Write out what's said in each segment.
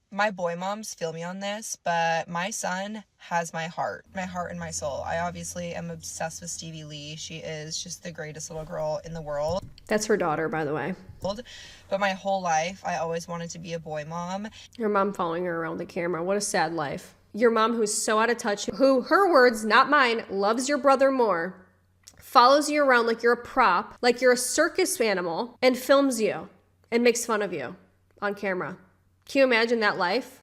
My boy moms feel me on this, but my son has my heart and my soul. I obviously am obsessed with Stevie Lee. She is just the greatest little girl in the world. That's her daughter, by the way. But my whole life, I always wanted to be a boy mom. Your mom following her around the camera. What a sad life. Your mom, who's so out of touch, who, her words, not mine, loves your brother more, follows you around like you're a prop, like you're a circus animal, and films you and makes fun of you on camera. Can you imagine that life?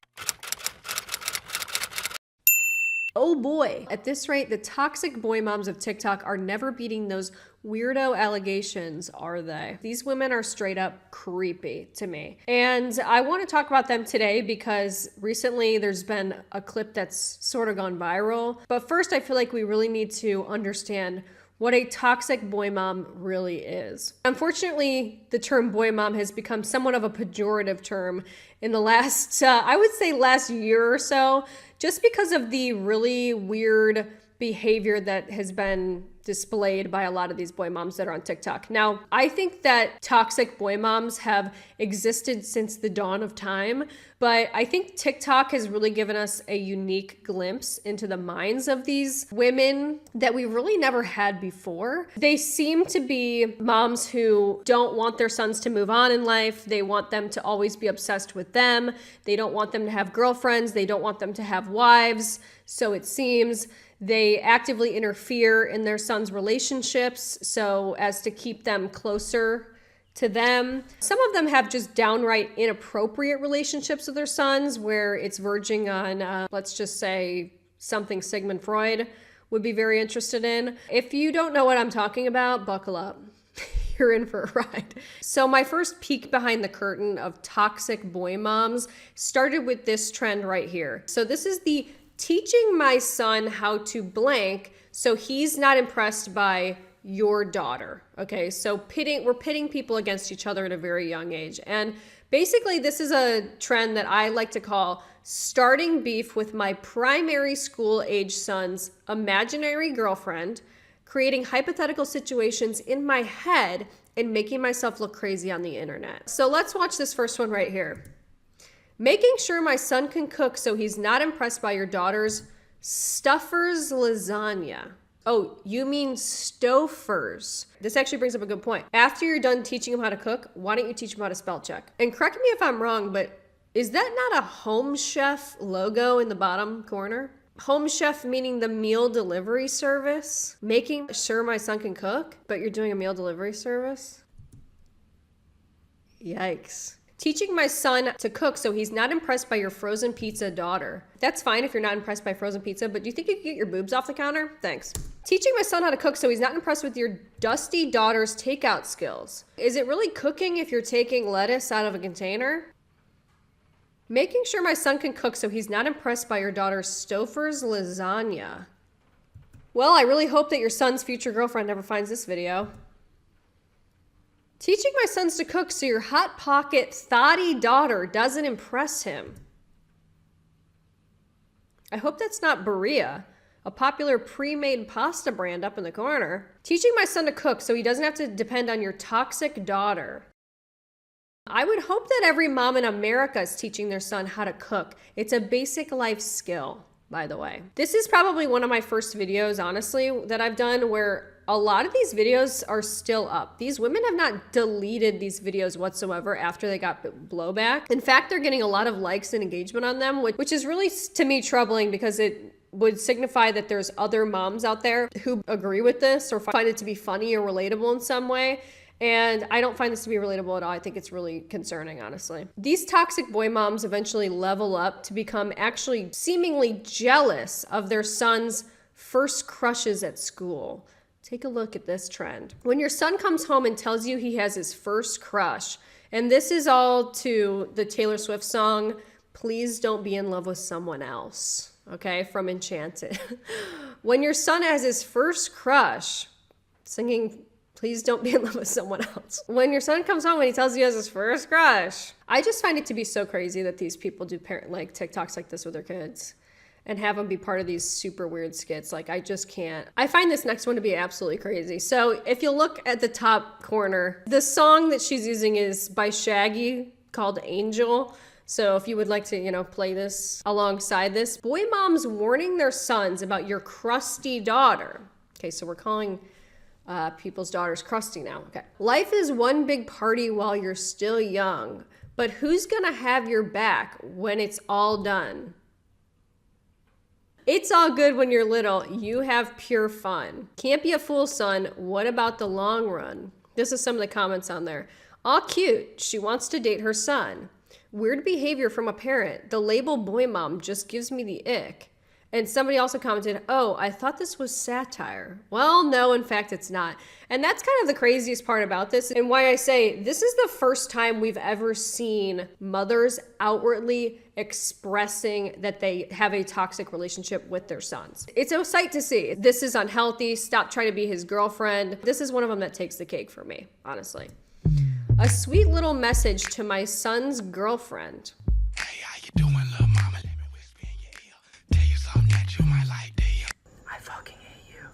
Oh boy. At this rate, the toxic boy moms of TikTok are never beating those weirdo allegations, are they? These women are straight up creepy to me. And I want to talk about them today because recently there's been a clip that's sort of gone viral. But first, I feel like we really need to understand what a toxic boy mom really is. Unfortunately, the term boy mom has become somewhat of a pejorative term in the last, I would say last year or so, just because of the really weird behavior that has been displayed by a lot of these boy moms that are on TikTok. Now, I think that toxic boy moms have existed since the dawn of time, but I think TikTok has really given us a unique glimpse into the minds of these women that we really never had before. They seem to be moms who don't want their sons to move on in life. They want them to always be obsessed with them. They don't want them to have girlfriends. They don't want them to have wives, so it seems. They actively interfere in their sons' relationships so as to keep them closer to them. Some of them have just downright inappropriate relationships with their sons where it's verging on, let's just say, something Sigmund Freud would be very interested in. If you don't know what I'm talking about, buckle up. You're in for a ride. So my first peek behind the curtain of toxic boy moms started with this trend right here. So this is the teaching my son how to blank so he's not impressed by your daughter. Okay, so we're pitting people against each other at a very young age. And basically this is a trend that I like to call starting beef with my primary school age son's imaginary girlfriend, creating hypothetical situations in my head and making myself look crazy on the internet. So let's watch this first one right here. Making sure my son can cook so he's not impressed by your daughter's Stuffers lasagna. Oh, you mean Stofers. This actually brings up a good point. After you're done teaching him how to cook, why don't you teach him how to spell check? And correct me if I'm wrong, but is that not a Home Chef logo in the bottom corner? Home Chef meaning the meal delivery service? Making sure my son can cook, but you're doing a meal delivery service? Yikes. Teaching my son to cook so he's not impressed by your frozen pizza daughter. That's fine if you're not impressed by frozen pizza, but do you think you could get your boobs off the counter? Thanks. Teaching my son how to cook so he's not impressed with your dusty daughter's takeout skills. Is it really cooking if you're taking lettuce out of a container? Making sure my son can cook so he's not impressed by your daughter's Stouffer's lasagna. Well, I really hope that your son's future girlfriend never finds this video. Teaching my sons to cook so your hot pocket thotty daughter doesn't impress him. I hope that's not Berea, a popular pre-made pasta brand up in the corner. Teaching my son to cook so he doesn't have to depend on your toxic daughter. I would hope that every mom in America is teaching their son how to cook. It's a basic life skill, by the way. This is probably one of my first videos, honestly, that I've done where a lot of these videos are still up. These women have not deleted these videos whatsoever after they got blowback. In fact, they're getting a lot of likes and engagement on them, which is really, to me, troubling because it would signify that there's other moms out there who agree with this or find it to be funny or relatable in some way. And I don't find this to be relatable at all. I think it's really concerning, honestly. These toxic boy moms eventually level up to become actually seemingly jealous of their son's first crushes at school. Take a look at this trend. When your son comes home and tells you he has his first crush, and this is all to the Taylor Swift song, Please Don't Be in Love with Someone Else, okay, from Enchanted. When your son has his first crush, singing Please Don't Be in Love with Someone Else. When your son comes home and he tells you he has his first crush, I just find it to be so crazy that these people do TikToks like this with their kids and have them be part of these super weird skits. Like, I just can't. I find this next one to be absolutely crazy. So if you look at the top corner, the song that she's using is by Shaggy called Angel. So if you would like to, play this alongside this, boy moms warning their sons about your crusty daughter. Okay, so we're calling people's daughters crusty now. Okay. Life is one big party while you're still young, but who's gonna have your back when it's all done? It's all good when you're little. You have pure fun. Can't be a fool, son. What about the long run? This is some of the comments on there. All cute. She wants to date her son. Weird behavior from a parent. The label boy mom just gives me the ick. And somebody also commented, oh, I thought this was satire. Well, no, in fact, it's not. And that's kind of the craziest part about this, and why I say this is the first time we've ever seen mothers outwardly expressing that they have a toxic relationship with their sons. It's a sight to see. This is unhealthy. Stop trying to be his girlfriend. This is one of them that takes the cake for me, honestly. A sweet little message to my son's girlfriend. Hey, how you doing, little mama? Let me whisper in your ear. Tell you something that you might like to hear. I fucking hate you.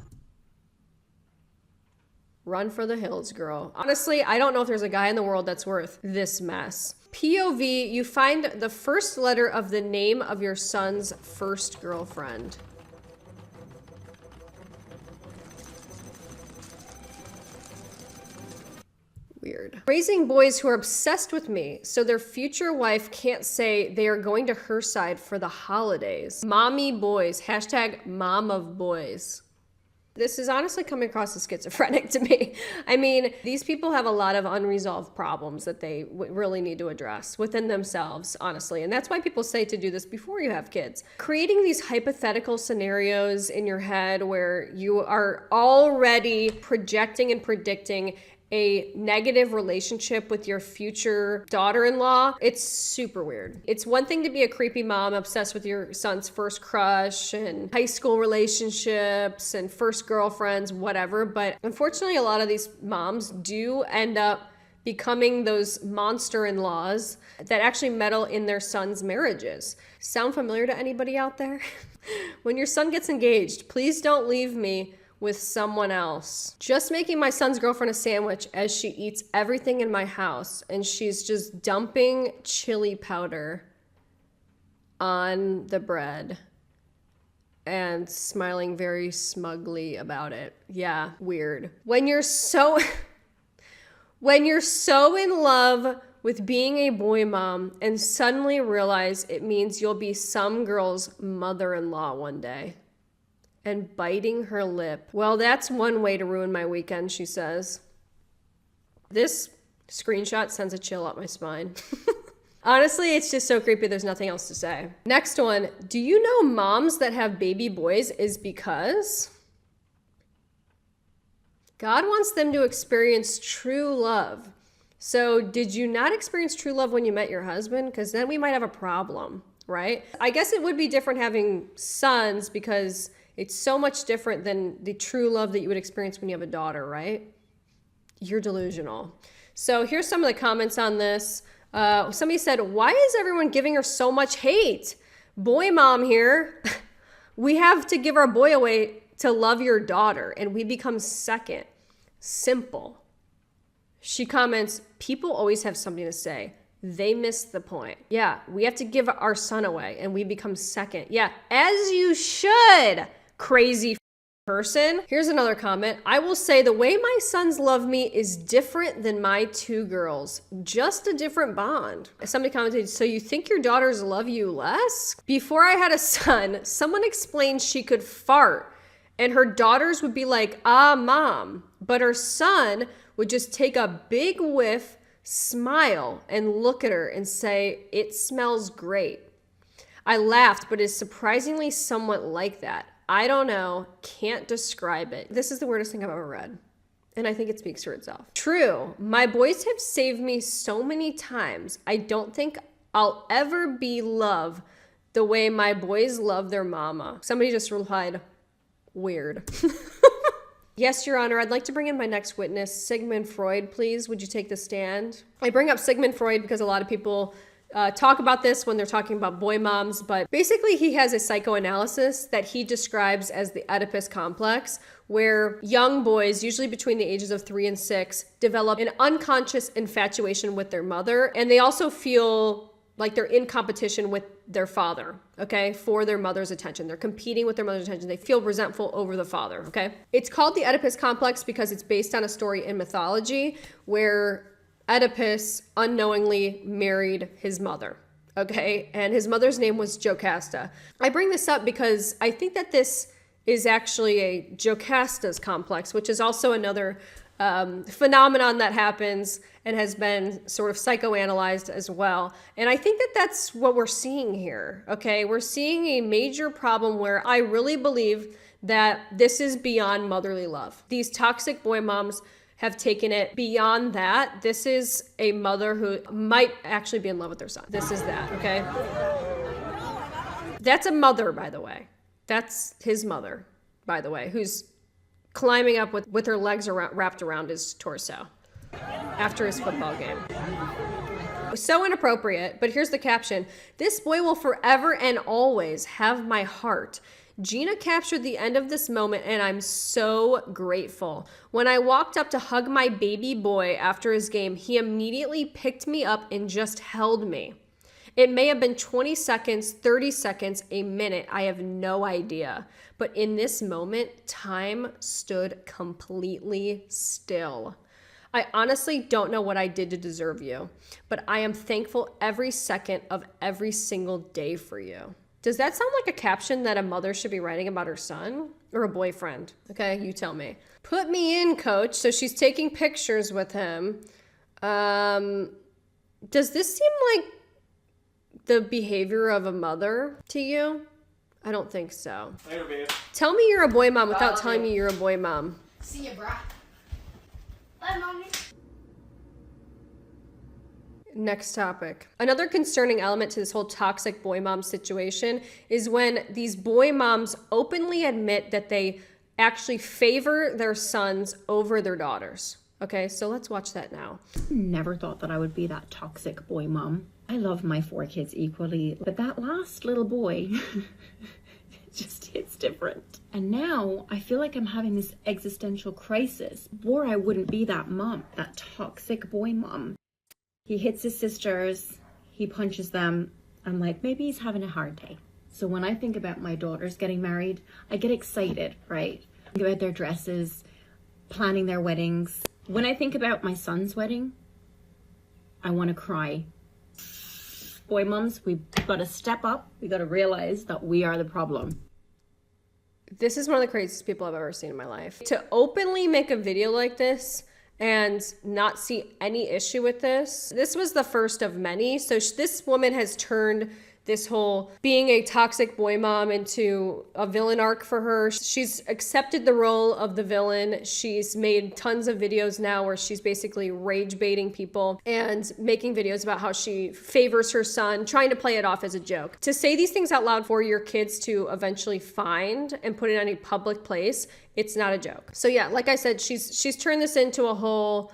Run for the hills, girl. Honestly, I don't know if there's a guy in the world that's worth this mess. POV, you find the first letter of the name of your son's first girlfriend. Weird. Raising boys who are obsessed with me, so their future wife can't say they are going to her side for the holidays. Mommy boys. Hashtag mom of boys. This is honestly coming across as schizophrenic to me. I mean, these people have a lot of unresolved problems that they really need to address within themselves, honestly. And that's why people say to do this before you have kids. Creating these hypothetical scenarios in your head where you are already projecting and predicting a negative relationship with your future daughter-in-law, it's super weird. It's one thing to be a creepy mom obsessed with your son's first crush and high school relationships and first girlfriends, whatever, but unfortunately a lot of these moms do end up becoming those monster-in-laws that actually meddle in their sons' marriages. Sound familiar to anybody out there? When your son gets engaged, please don't leave me with someone else. Just making my son's girlfriend a sandwich as she eats everything in my house, and she's just dumping chili powder on the bread and smiling very smugly about it. Yeah, weird. When you're so in love with being a boy mom and suddenly realize it means you'll be some girl's mother-in-law one day. And biting her lip. Well, that's one way to ruin my weekend, she says. This screenshot sends a chill up my spine. Honestly, it's just so creepy, there's nothing else to say. Next one. Do you know moms that have baby boys is because God wants them to experience true love. So did you not experience true love when you met your husband? Because then we might have a problem, right? I guess it would be different having sons because it's so much different than the true love that you would experience when you have a daughter, right? You're delusional. So here's some of the comments on this. Somebody said, why is everyone giving her so much hate? Boy mom here. We have to give our boy away to love your daughter, and we become second. Simple. She comments, people always have something to say. They missed the point. Yeah, we have to give our son away, and we become second. Yeah, as you should. Crazy person. Here's another comment. I will say the way my sons love me is different than my two girls. Just a different bond. Somebody commented, so you think your daughters love you less? Before I had a son, someone explained she could fart and her daughters would be like, ah, mom. But her son would just take a big whiff, smile, and look at her and say, it smells great. I laughed, but it's surprisingly somewhat like that. I don't know, can't describe it. This is the weirdest thing I've ever read. And I think it speaks for itself. True, my boys have saved me so many times. I don't think I'll ever be loved the way my boys love their mama. Somebody just replied, weird. Yes, Your Honor, I'd like to bring in my next witness, Sigmund Freud, please. Would you take the stand? I bring up Sigmund Freud because a lot of people talk about this when they're talking about boy moms, but basically he has a psychoanalysis that he describes as the Oedipus complex, where young boys, usually between the ages of 3 and 6, develop an unconscious infatuation with their mother, and they also feel Like they're in competition with their father, okay, for their mother's attention. They're competing with their mother's attention. They feel resentful over the father, okay? It's called the Oedipus complex because it's based on a story in mythology where Oedipus unknowingly married his mother, okay? And his mother's name was Jocasta. I bring this up because I think that this is actually a Jocasta's complex, which is also another phenomenon that happens and has been sort of psychoanalyzed as well. And I think that that's what we're seeing here, okay? We're seeing a major problem where I really believe that this is beyond motherly love. These toxic boy moms have taken it beyond that. This is a mother who might actually be in love with their son. This is that, okay? That's a mother, by the way. That's his mother, by the way, who's climbing up with her legs wrapped around his torso after his football game. So inappropriate, but here's the caption. "This boy will forever and always have my heart. Gina captured the end of this moment and I'm so grateful. When I walked up to hug my baby boy after his game, he immediately picked me up and just held me. It may have been 20 seconds, 30 seconds, a minute. I have no idea. But in this moment, time stood completely still. I honestly don't know what I did to deserve you, but I am thankful every second of every single day for you." Does that sound like a caption that a mother should be writing about her son or a boyfriend? Okay, you tell me. "Put me in, coach." So she's taking pictures with him. Does this seem like the behavior of a mother to you? I don't think so. Later, babe. Tell me you're a boy mom without telling me you're a boy mom. See ya, brah. Bye, mommy. Next topic. Another concerning element to this whole toxic boy mom situation is when these boy moms openly admit that they actually favor their sons over their daughters. Okay, so let's watch that now. Never thought that I would be that toxic boy mom. I love my 4 kids equally, but that last little boy just hits different. And now I feel like I'm having this existential crisis. Or I wouldn't be that mom, that toxic boy mom. He hits his sisters, he punches them. I'm like, maybe he's having a hard day. So when I think about my daughters getting married, I get excited, right? Think about their dresses, planning their weddings. When I think about my son's wedding, I want to cry. Boy moms, we've got to step up. We got to realize that we are the problem. This is one of the craziest people I've ever seen in my life. To openly make a video like this and not see any issue with this. This was the first of many. So this woman has turned this whole being a toxic boy mom into a villain arc for her. She's accepted the role of the villain. She's made tons of videos now where she's basically rage baiting people and making videos about how she favors her son, trying to play it off as a joke. To say these things out loud for your kids to eventually find and put in any public place, it's not a joke. So yeah, like I said, she's turned this into a whole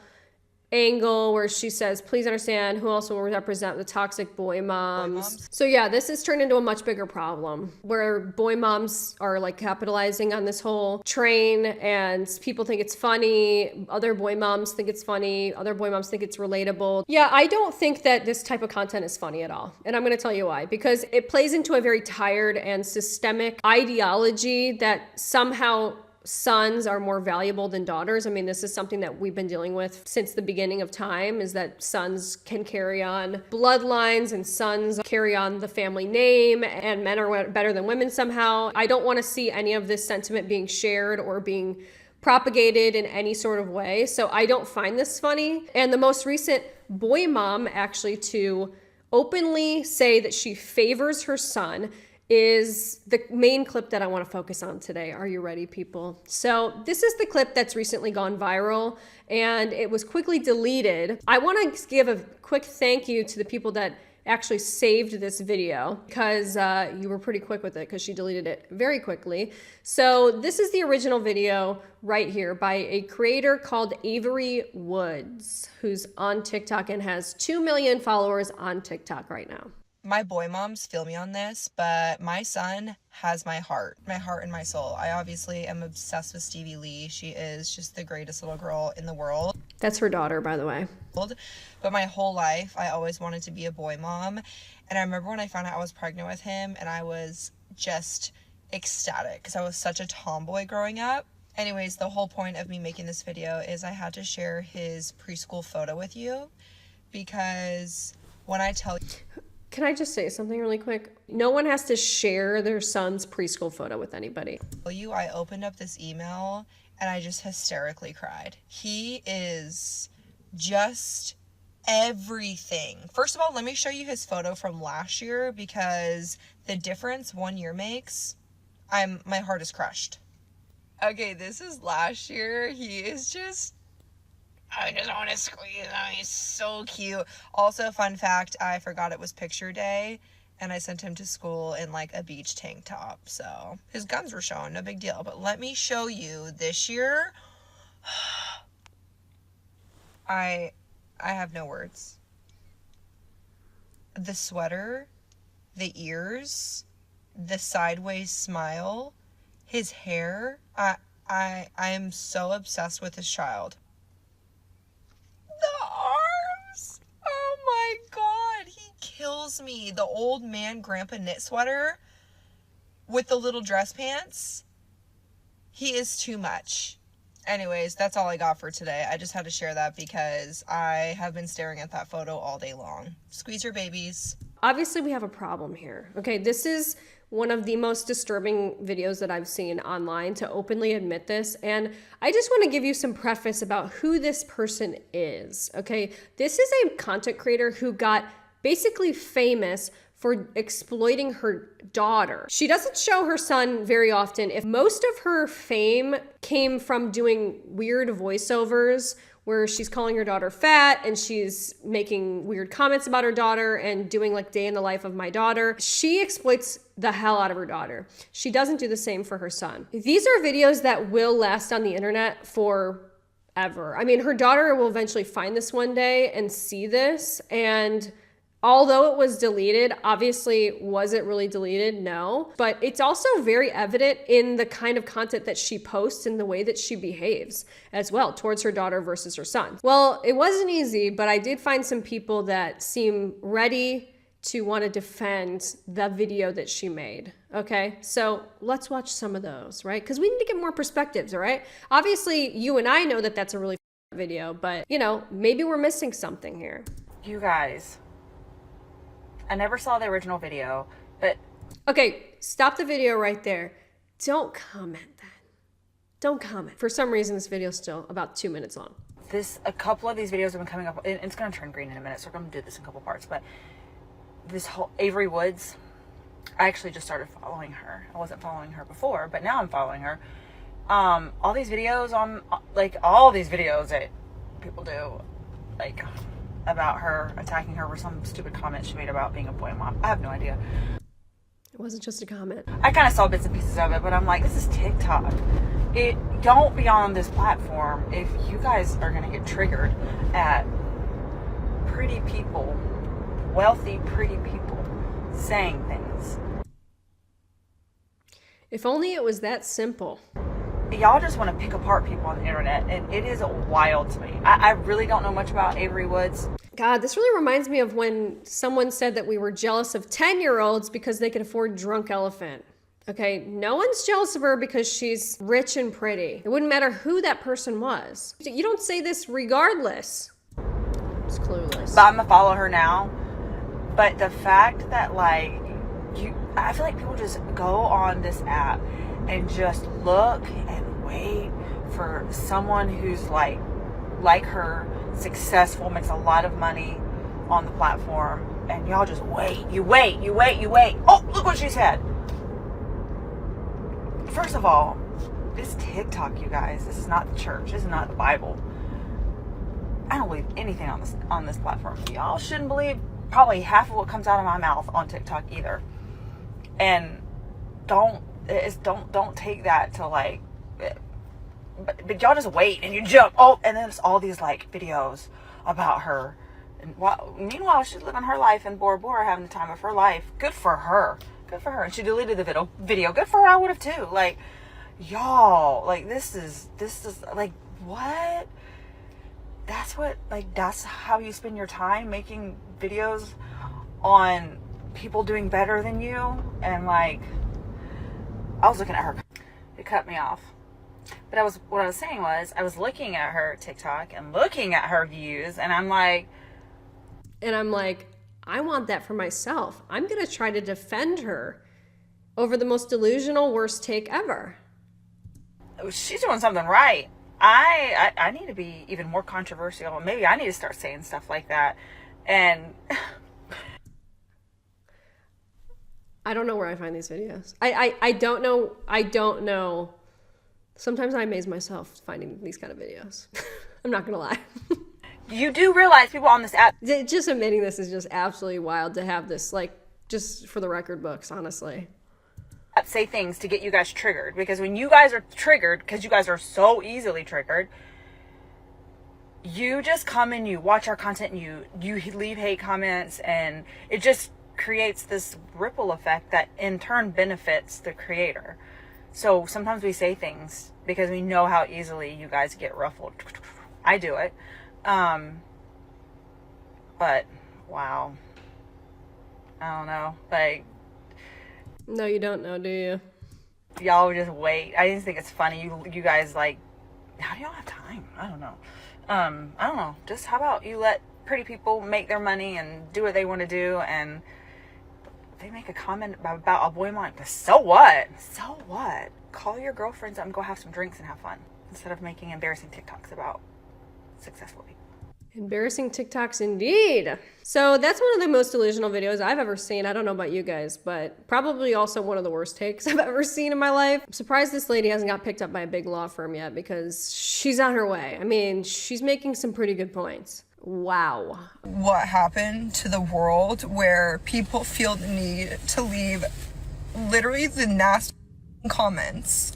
angle where she says, please understand who else will represent the toxic boy moms. So yeah, this has turned into a much bigger problem where boy moms are like capitalizing on this whole train and people think it's funny. Other boy moms think it's funny. Other boy moms think it's relatable. Yeah, I don't think that this type of content is funny at all. And I'm going to tell you why. Because it plays into a very tired and systemic ideology that somehow sons are more valuable than daughters. I mean, this is something that we've been dealing with since the beginning of time, is that sons can carry on bloodlines and sons carry on the family name and men are better than women somehow. I don't want to see any of this sentiment being shared or being propagated in any sort of way. So I don't find this funny. And the most recent boy mom actually to openly say that she favors her son is the main clip that I want to focus on today. Are you ready, people? So this is the clip that's recently gone viral and it was quickly deleted. I want to give a quick thank you to the people that actually saved this video because you were pretty quick with it because she deleted it very quickly. So this is the original video right here by a creator called Avery Woods, who's on TikTok and has 2 million followers on TikTok right now. my boy moms feel me on this, but my son has my heart and my soul. I obviously am obsessed with Stevie Lee. She is just the greatest little girl in the world. That's her daughter, by the way. But my whole life, I always wanted to be a boy mom. And I remember when I found out I was pregnant with him, and I was just ecstatic because I was such a tomboy growing up. Anyways, the whole point of me making this video is I had to share his preschool photo with you, because when I tell you... Can I just say something really quick? No one has to share their son's preschool photo with anybody. I opened up this email and I just hysterically cried. He is just everything. First of all, let me show you his photo from last year, because the difference 1 year makes, my heart is crushed. Okay, this is last year. He is just, I just want to squeeze him. He's so cute. Also, fun fact, I forgot it was picture day, and I sent him to school in like a beach tank top. So his guns were showing, no big deal. But let me show you this year. I have no words. The sweater, the ears, the sideways smile, his hair. I am so obsessed with this child. The arms! Oh my god, he kills me. The old man grandpa knit sweater with the little dress pants. He is too much. Anyways, that's all I got for today. I just had to share that because I have been staring at that photo all day long. Squeeze your babies. Obviously, we have a problem here. Okay, this is one of the most disturbing videos that I've seen online, to openly admit this. And I just want to give you some preface about who this person is. Okay, this is a content creator who got basically famous for exploiting her daughter. She doesn't show her son very often. If most of her fame came from doing weird voiceovers where she's calling her daughter fat and she's making weird comments about her daughter and doing like day in the life of my daughter, she exploits the hell out of her daughter. She doesn't do the same for her son. These are videos that will last on the internet forever. I mean, her daughter will eventually find this one day and see this, and although it was deleted, obviously, was it really deleted? No. But it's also very evident in the kind of content that she posts and the way that she behaves as well towards her daughter versus her son. Well, it wasn't easy, but I did find some people that seem ready to want to defend the video that she made. Okay, so let's watch some of those, right? Because we need to get more perspectives, all right? Obviously, you and I know that that's a really video, but, you know, maybe we're missing something here. You guys, I never saw the original video, but... Okay, stop the video right there. Don't comment then. Don't comment. For some reason, this video is still about 2 minutes long. A couple of these videos have been coming up, and it's going to turn green in a minute, so we're going to do this in a couple parts, but this whole Avery Woods, I actually just started following her. I wasn't following her before, but now I'm following her. All these videos all these videos that people do, like, about her attacking her for some stupid comment she made about being a boy mom. I have no idea. It wasn't just a comment. I kind of saw bits and pieces of it, but I'm like, this is TikTok. Don't be on this platform if you guys are gonna get triggered at pretty people, wealthy, pretty people saying things. If only it was that simple. Y'all just want to pick apart people on the internet, and it is wild to me. I really don't know much about Avery Woods. God, this really reminds me of when someone said that we were jealous of 10-year-olds because they could afford Drunk Elephant. Okay, no one's jealous of her because she's rich and pretty. It wouldn't matter who that person was. You don't say this regardless. It's clueless. But I'm gonna follow her now. But the fact that, like, I feel like people just go on this app and just look and wait for someone who's like her, successful, makes a lot of money on the platform, and y'all just wait. You wait. Oh, look what she said. First of all, it's TikTok, you guys. This is not the church. This is not the Bible. I don't believe anything on this platform. Y'all shouldn't believe probably half of what comes out of my mouth on TikTok either. And don't take that to like, but y'all just wait and you jump. Oh, and then it's all these like videos about her Meanwhile, she's living her life in Bora Bora, having the time of her life. Good for her. Good for her. And she deleted the video. Good for her. I would have too. Like, y'all, like, this is like, what? That's how you spend your time, making videos on people doing better than you. And like, I was looking at her. It cut me off. But what I was saying was, I was looking at her TikTok and looking at her views, and I'm like, I want that for myself. I'm going to try to defend her over the most delusional worst take ever. She's doing something right. I need to be even more controversial. Maybe I need to start saying stuff like that. And I don't know where I find these videos. I don't know. Sometimes I amaze myself finding these kind of videos. I'm not gonna lie. You do realize people on this app, just admitting this is just absolutely wild to have this, like, just for the record books, honestly. Say things to get you guys triggered, because when you guys are triggered, because you guys are so easily triggered, you just come and you watch our content and you leave hate comments, and it just creates this ripple effect that in turn benefits the creator. So sometimes we say things because we know how easily you guys get ruffled. I do it. But wow, I don't know, like, no, you don't know, do you? Y'all just wait. I just think it's funny. You guys, like, how do y'all have time? I don't know. I don't know. Just how about you let pretty people make their money and do what they want to do, and they make a comment about a boy mom. So what? So what? Call your girlfriends up and go have some drinks and have fun, instead of making embarrassing TikToks about successful people. Embarrassing TikToks indeed. So that's one of the most delusional videos I've ever seen. I don't know about you guys, but probably also one of the worst takes I've ever seen in my life. I'm surprised this lady hasn't got picked up by a big law firm yet, because she's on her way. I mean, she's making some pretty good points. Wow. What happened to the world where people feel the need to leave literally the nasty comments?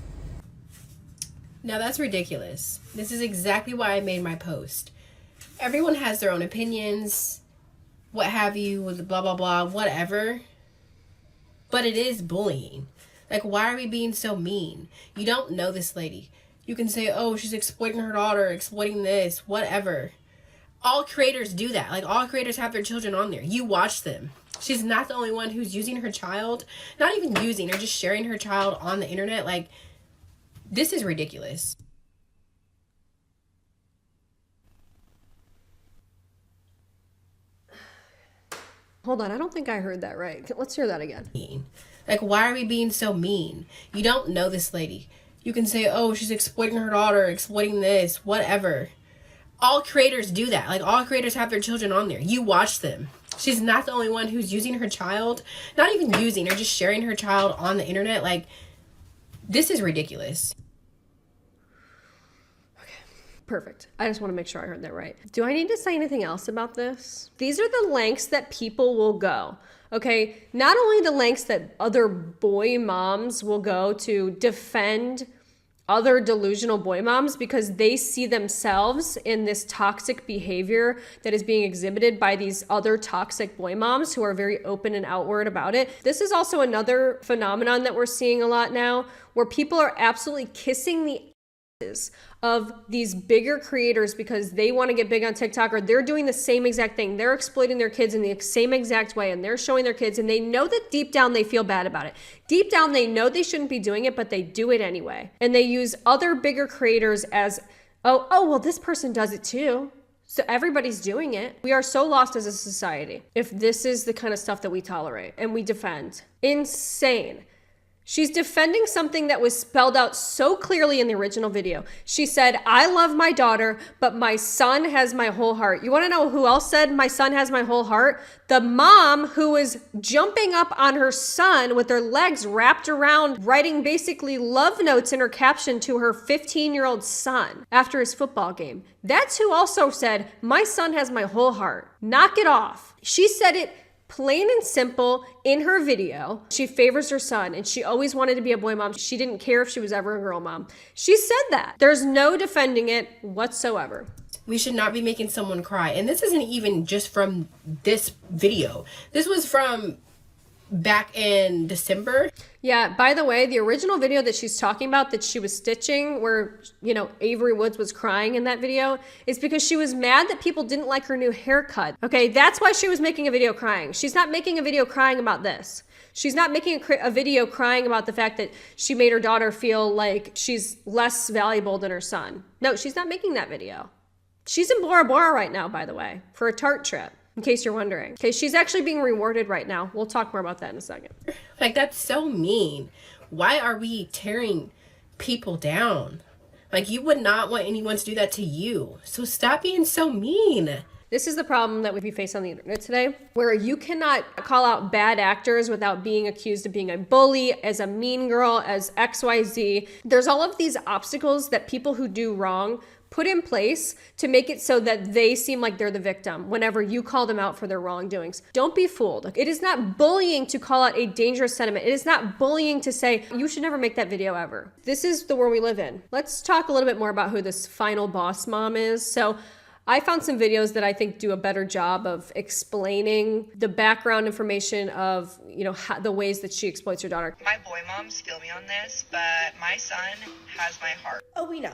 Now that's ridiculous. This is exactly why I made my post. Everyone has their own opinions, what have you, with blah, blah, blah, whatever. But it is bullying. Like, why are we being so mean? You don't know this lady. You can say, oh, she's exploiting her daughter, exploiting this, whatever. All creators do that. Like, all creators have their children on there. You watch them. She's not the only one who's using her child. Not even using, or just sharing her child on the internet. Like, this is ridiculous. Hold on, I don't think I heard that right. Let's hear that again. Like, why are we being so mean? You don't know this lady. You can say, oh, she's exploiting her daughter, exploiting this, whatever. All creators do that. Like, all creators have their children on there. You watch them. She's not the only one who's using her child. Not even using, or just sharing her child on the internet. Like, this is ridiculous. Perfect. I just want to make sure I heard that right. Do I need to say anything else about this? These are the lengths that people will go. Okay, not only the lengths that other boy moms will go to defend other delusional boy moms because they see themselves in this toxic behavior that is being exhibited by these other toxic boy moms who are very open and outward about it. This is also another phenomenon that we're seeing a lot now, where people are absolutely kissing the of these bigger creators because they want to get big on TikTok, or they're doing the same exact thing. They're exploiting their kids in the same exact way, and they're showing their kids, and they know that deep down they feel bad about it. Deep down they know they shouldn't be doing it, but they do it anyway. And they use other bigger creators as, oh, well, this person does it too, so everybody's doing it. We are so lost as a society if this is the kind of stuff that we tolerate and we defend. Insane. She's defending something that was spelled out so clearly in the original video. She said, I love my daughter, but my son has my whole heart. You want to know who else said my son has my whole heart? The mom who was jumping up on her son with her legs wrapped around, writing basically love notes in her caption to her 15-year-old son after his football game. That's who also said, my son has my whole heart. Knock it off. She said it Plain and simple, in her video, she favors her son and she always wanted to be a boy mom. She didn't care if she was ever a girl mom. She said that. There's no defending it whatsoever. We should not be making someone cry. And this isn't even just from this video. This was from back in December. Yeah, by the way, the original video that she's talking about that she was stitching where, you know, Avery Woods was crying in that video is because she was mad that people didn't like her new haircut. Okay, that's why she was making a video crying. She's not making a video crying about this. She's not making a video crying about the fact that she made her daughter feel like she's less valuable than her son. No, she's not making that video. She's in Bora Bora right now, by the way, for a Tarte trip. In case you're wondering. Okay, she's actually being rewarded right now. We'll talk more about that in a second. Like, that's so mean. Why are we tearing people down? Like, you would not want anyone to do that to you. So stop being so mean. This is the problem that we face on the internet today, where you cannot call out bad actors without being accused of being a bully, as a mean girl, as XYZ. There's all of these obstacles that people who do wrong put in place to make it so that they seem like they're the victim whenever you call them out for their wrongdoings. Don't be fooled. It is not bullying to call out a dangerous sentiment. It is not bullying to say, you should never make that video ever. This is the world we live in. Let's talk a little bit more about who this final boss mom is. So I found some videos that I think do a better job of explaining the background information of, you know, the ways that she exploits her daughter. My boy moms feel me on this, but my son has my heart. Oh, we know.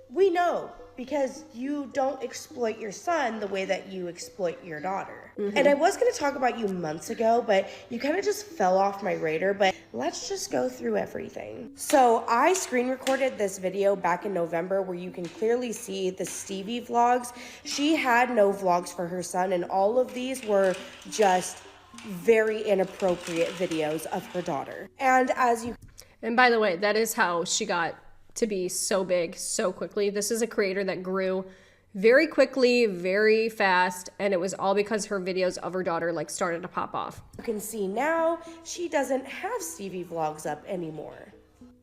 We know because you don't exploit your son the way that you exploit your daughter. And I was going to talk about you months ago, but you kind of just fell off my radar. But let's just go through everything. So I screen recorded this video back in November where you can clearly see the Stevie vlogs. She had no vlogs for her son, and all of these were just very inappropriate videos of her daughter. And by the way, that is how she got to be so big so quickly. This is a creator that grew very quickly, very fast, and it was all because her videos of her daughter like started to pop off. You can see now she doesn't have Stevie vlogs up anymore.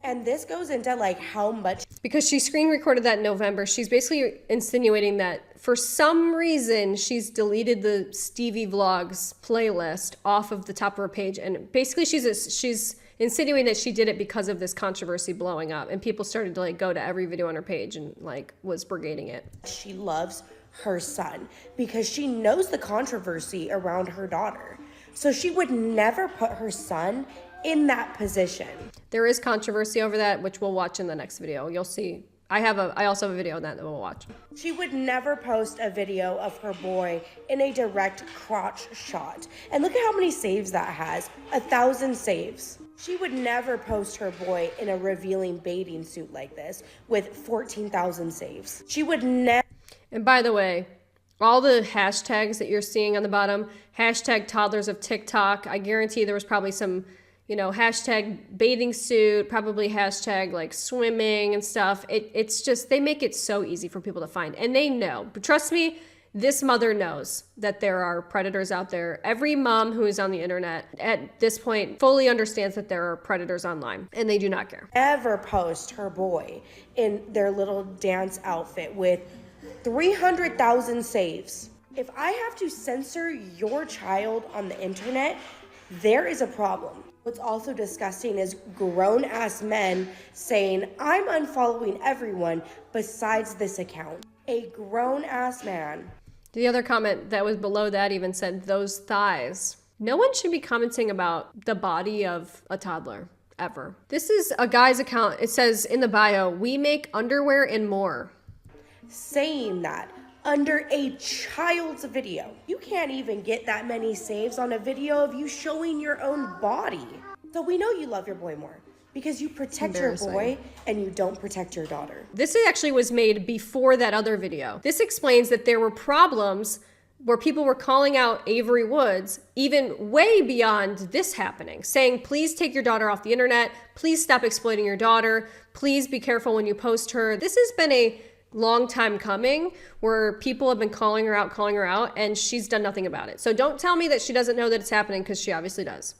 And this goes into like how much, because she screen recorded that in November. She's basically insinuating that for some reason she's deleted the Stevie vlogs playlist off of the top of her page, and basically she's insinuating that she did it because of this controversy blowing up, and people started to like go to every video on her page and like was brigading it. She loves her son because she knows the controversy around her daughter. So she would never put her son in that position. There is controversy over that, which we'll watch in the next video. You'll see. I also have a video on that we'll watch. She would never post a video of her boy in a direct crotch shot. And look at how many saves that has. 1,000 saves. She would never post her boy in a revealing bathing suit like this with 14,000 saves. She would never. And by the way, all the hashtags that you're seeing on the bottom, hashtag toddlers of TikTok, I guarantee there was probably some, you know, hashtag bathing suit, probably hashtag like swimming and stuff. It's just, they make it so easy for people to find. And they know, but trust me, this mother knows that there are predators out there. Every mom who is on the internet at this point fully understands that there are predators online, and they do not care. Never post her boy in their little dance outfit with 300,000 saves. If I have to censor your child on the internet, there is a problem. What's also disgusting is grown-ass men saying, I'm unfollowing everyone besides this account. A grown-ass man. The other comment that was below that even said, those thighs. No one should be commenting about the body of a toddler, ever. This is a guy's account. It says in the bio, we make underwear and more. Saying that under a child's video. You can't even get that many saves on a video of you showing your own body. So we know you love your boy more because you protect your boy and you don't protect your daughter. This actually was made before that other video. This explains that there were problems where people were calling out Avery Woods even way beyond this happening, saying, please take your daughter off the internet. Please stop exploiting your daughter. Please be careful when you post her. This has been a long time coming where people have been calling her out, and she's done nothing about it. So don't tell me that she doesn't know that it's happening, because she obviously does.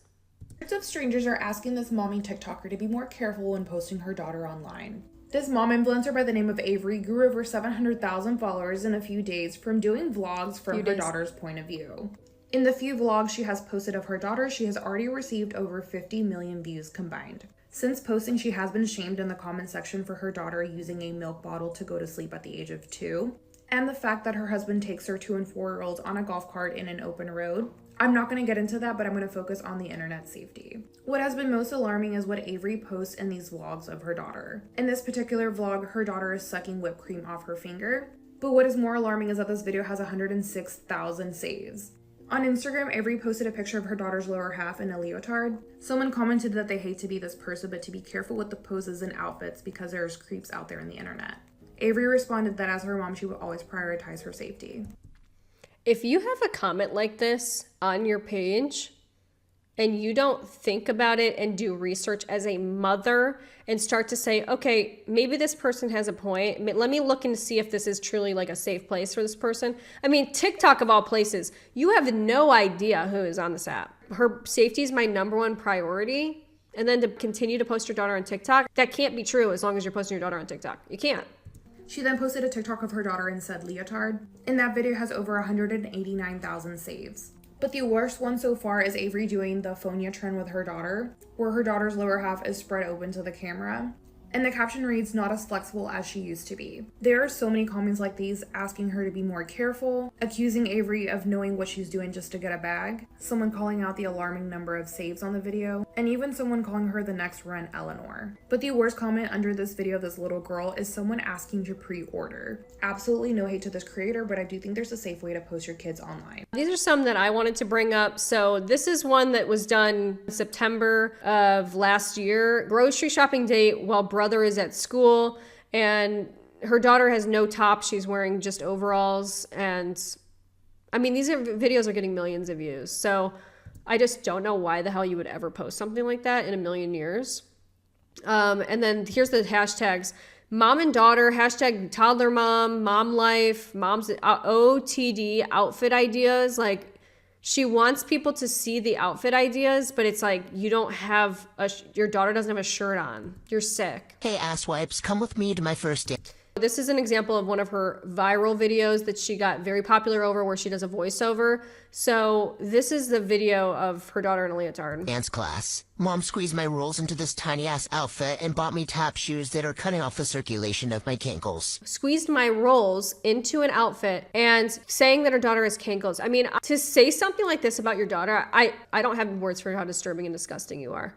Hundreds of strangers are asking this momming TikToker to be more careful when posting her daughter online. This mom influencer by the name of Avery grew over 700,000 followers in a few days from doing vlogs from her daughter's point of view. In the few vlogs she has posted of her daughter, she has already received over 50 million views combined. Since posting, she has been shamed in the comment section for her daughter using a milk bottle to go to sleep at the age of 2, and the fact that her husband takes her 2 and 4-year-olds on a golf cart in an open road. I'm not going to get into that, but I'm going to focus on the internet safety. What has been most alarming is what Avery posts in these vlogs of her daughter. In this particular vlog, her daughter is sucking whipped cream off her finger. But what is more alarming is that this video has 106,000 saves. On Instagram, Avery posted a picture of her daughter's lower half in a leotard. Someone commented that they hate to be this person, but to be careful with the poses and outfits because there's creeps out there in the internet. Avery responded that as her mom, she would always prioritize her safety. If you have a comment like this on your page and you don't think about it and do research as a mother and start to say, okay, maybe this person has a point. Let me look and see if this is truly like a safe place for this person. I mean, TikTok of all places, you have no idea who is on this app. Her safety is my number one priority. And then to continue to post your daughter on TikTok, that can't be true as long as you're posting your daughter on TikTok. You can't. She then posted a TikTok of her daughter in said leotard, and that video has over 189,000 saves. But the worst one so far is Avery doing the Fonia trend with her daughter, where her daughter's lower half is spread open to the camera. And the caption reads, "Not as flexible as she used to be." There are so many comments like these asking her to be more careful, accusing Avery of knowing what she's doing just to get a bag, someone calling out the alarming number of saves on the video, and even someone calling her the next Ren Eleanor. But the worst comment under this video of this little girl is someone asking to pre-order. Absolutely no hate to this creator, but I do think there's a safe way to post your kids online. These are some that I wanted to bring up. So this is one that was done September of last year. Grocery shopping date while brother is at school, and her daughter has no top. She's wearing just overalls. And I mean, these videos are getting millions of views. So I just don't know why the hell you would ever post something like that in a million years. And then here's the hashtags: mom and daughter, hashtag toddler mom life, mom's OTD outfit ideas. Like, she wants people to see the outfit ideas, but it's like, you don't have your daughter doesn't have a shirt on. You're sick. Hey, asswipes, come with me to my first date. This is an example of one of her viral videos that she got very popular over, where she does a voiceover. So this is the video of her daughter in a leotard. Dance class. Mom squeezed my rolls into this tiny ass outfit and bought me tap shoes that are cutting off the circulation of my cankles. Squeezed my rolls into an outfit and saying that her daughter has cankles. I mean, to say something like this about your daughter, I don't have words for how disturbing and disgusting you are.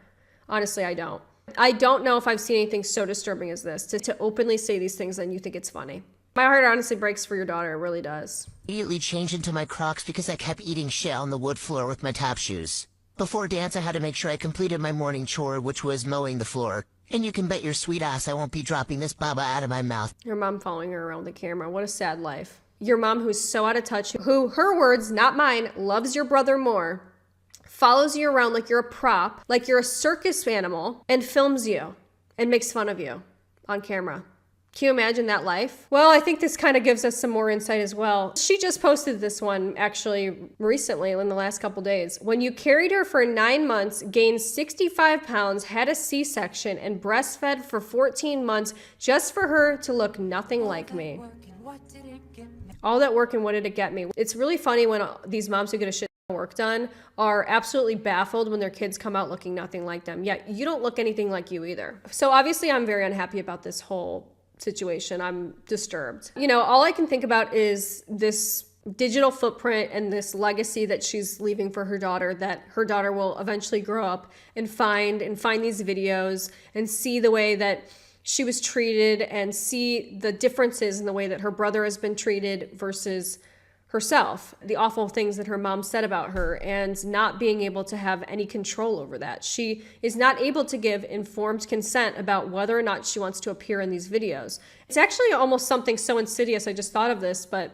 Honestly, I don't. I don't know if I've seen anything so disturbing as this, to openly say these things and you think it's funny. My heart honestly breaks for your daughter, it really does. Immediately changed into my Crocs because I kept eating shit on the wood floor with my tap shoes. Before dance, I had to make sure I completed my morning chore, which was mowing the floor. And you can bet your sweet ass I won't be dropping this baba out of my mouth. Your mom following her around the camera. What a sad life. Your mom who's so out of touch, who, her words, not mine, loves your brother more, follows you around like you're a prop, like you're a circus animal, and films you and makes fun of you on camera. Can you imagine that life? Well, I think this kind of gives us some more insight as well. She just posted this one actually recently in the last couple days. When you carried her for 9 months, gained 65 pounds, had a C-section, and breastfed for 14 months just for her to look nothing like me. All that work and what did it get me? It's really funny when these moms who get a shit work done are absolutely baffled when their kids come out looking nothing like them. Yet you don't look anything like you either. So obviously I'm very unhappy about this whole situation. I'm disturbed. You know, all I can think about is this digital footprint and this legacy that she's leaving for her daughter, that her daughter will eventually grow up and find these videos and see the way that she was treated and see the differences in the way that her brother has been treated versus herself, the awful things that her mom said about her, and not being able to have any control over that. She is not able to give informed consent about whether or not she wants to appear in these videos. It's actually almost something so insidious, I just thought of this, but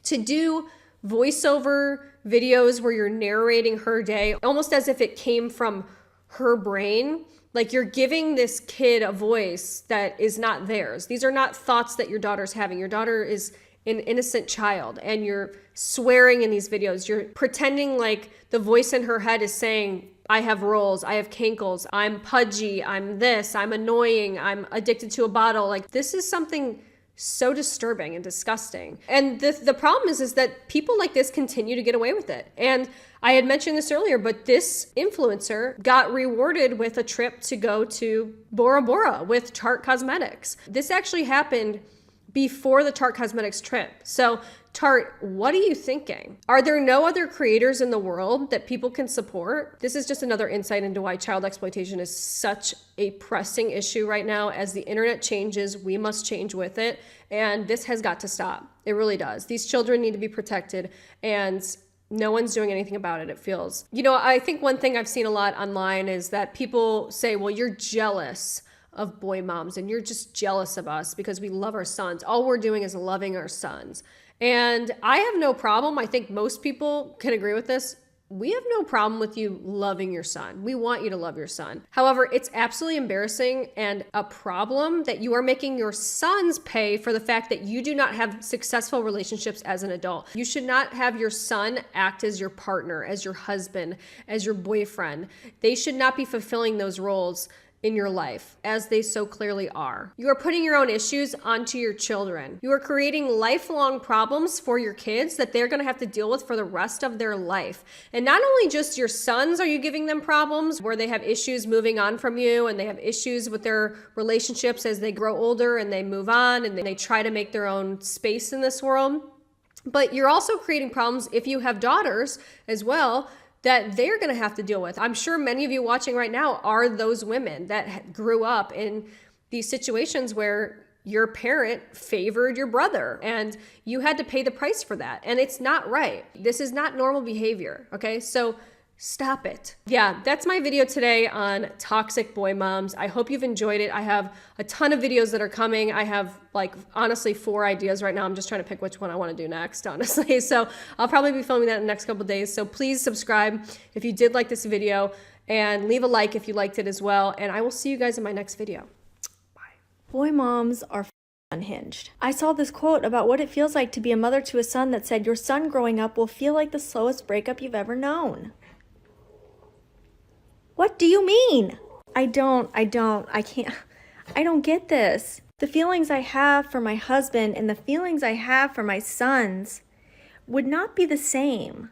to do voiceover videos where you're narrating her day, almost as if it came from her brain, like you're giving this kid a voice that is not theirs. These are not thoughts that your daughter's having. Your daughter is an innocent child, and you're swearing in these videos. You're pretending like the voice in her head is saying, I have rolls, I have cankles, I'm pudgy, I'm this, I'm annoying, I'm addicted to a bottle. Like, this is something so disturbing and disgusting. And the problem is that people like this continue to get away with it. And I had mentioned this earlier, but this influencer got rewarded with a trip to go to Bora Bora with Tarte Cosmetics. This actually happened before the Tarte Cosmetics trip. So Tarte, what are you thinking? Are there no other creators in the world that people can support? This is just another insight into why child exploitation is such a pressing issue right now. As the internet changes, we must change with it. And this has got to stop. It really does. These children need to be protected, and no one's doing anything about it, it feels. You know, I think one thing I've seen a lot online is that people say, well, you're jealous of boy moms and you're just jealous of us because we love our sons. All we're doing is loving our sons. And I have no problem. I think most people can agree with this. We have no problem with you loving your son. We want you to love your son. However, it's absolutely embarrassing and a problem that you are making your sons pay for the fact that you do not have successful relationships as an adult. You should not have your son act as your partner, as your husband, as your boyfriend. They should not be fulfilling those roles in your life, as they so clearly are. You are putting your own issues onto your children. You are creating lifelong problems for your kids that they're gonna have to deal with for the rest of their life. And not only just your sons are you giving them problems where they have issues moving on from you and they have issues with their relationships as they grow older and they move on and they try to make their own space in this world, but you're also creating problems if you have daughters as well that they're going to have to deal with. I'm sure many of you watching right now are those women that grew up in these situations where your parent favored your brother and you had to pay the price for that. And it's not right. This is not normal behavior. Okay. So stop it. Yeah, that's my video today on toxic boy moms. I hope you've enjoyed it. I have a ton of videos that are coming. I have honestly 4 ideas right now. I'm just trying to pick which one I want to do next, honestly. So I'll probably be filming that in the next couple of days. So please subscribe if you did like this video and leave a like if you liked it as well. And I will see you guys in my next video. Boy moms are unhinged. I saw this quote about what it feels like to be a mother to a son that said, your son growing up will feel like the slowest breakup you've ever known. What do you mean? I don't get this. The feelings I have for my husband and the feelings I have for my sons would not be the same.